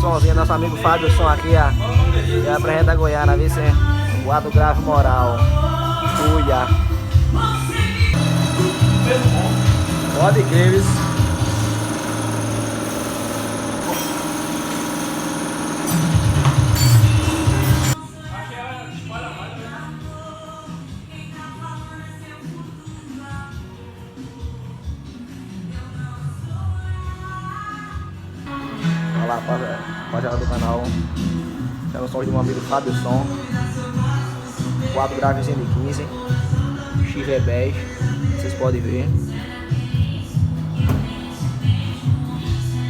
somzinho, nosso amigo Fábio som aqui, ó. Que representa a goiana, viu? O ato grave moral. Cuia. Pode crer. Olha lá, rapaziada do canal. Sendo som de um amigo Fábio som. 4 gravezinho de 15. X rebés. Vocês podem ver.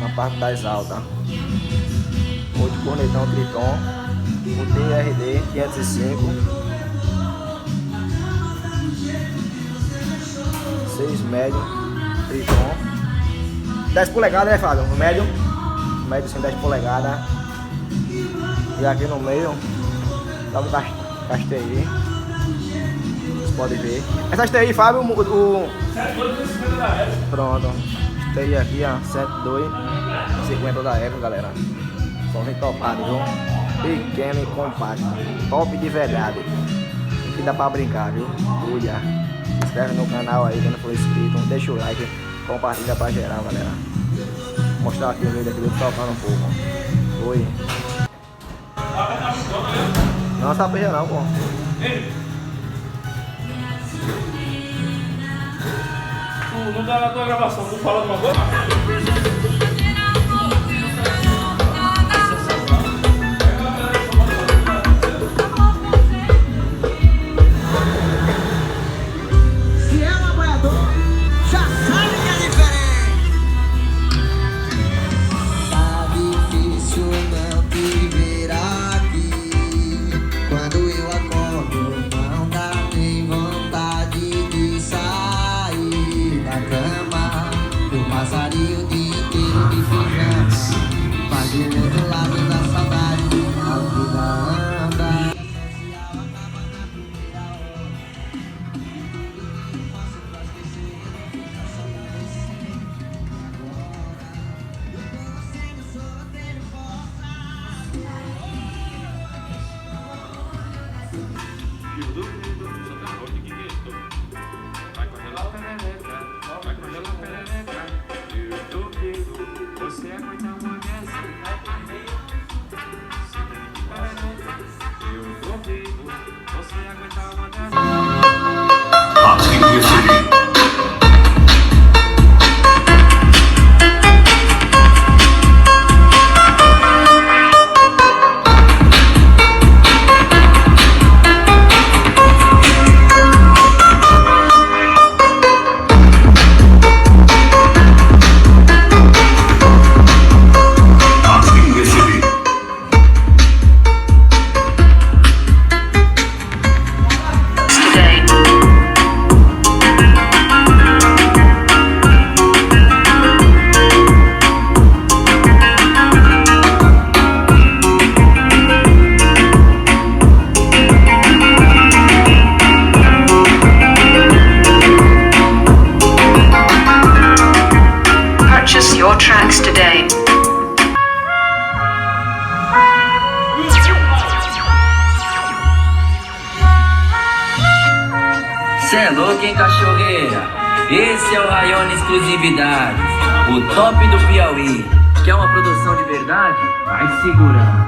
Na parte das altas. 8 cornetão triton. O TRD 505. 6 médio triton. 10 polegadas, né, Fábio? O médio sem 10 polegadas. E aqui no meio dá um casteio. Vocês podem ver. Essa esteia aí, Fábio, pronto. Esteia aqui, ó, 72,50 da época, galera. Só vem topado, viu? Pequeno e compacto. Top de verdade. Aqui dá pra brincar, viu? Cuida. Se inscreve no canal aí, quem não for inscrito. Deixa o like, compartilha pra geral, galera. Vou mostrar aqui o vídeo aqui, tocando um pouco. Oi. Não, essa perda não, pô. Tu não tá na tua gravação, tu fala alguma coisa? Se é um apoiador, já sabe que é diferente. Tá difícil não te ver aqui. Quando eu acordo, não dá nem vontade de sair da cama. Eu passaria o dia inteiro de pijama, mas do outro lado da saudade a vida anda. Você aguenta uma dessa? Eu tô vivo. Você aguenta uma dessa? Assim recebi. Purchase your tracks today. Cê é louco, hein, cachorreira? Esse é o Raione Exclusividades, o top do Piauí. Quer uma produção de verdade? Vai segurando.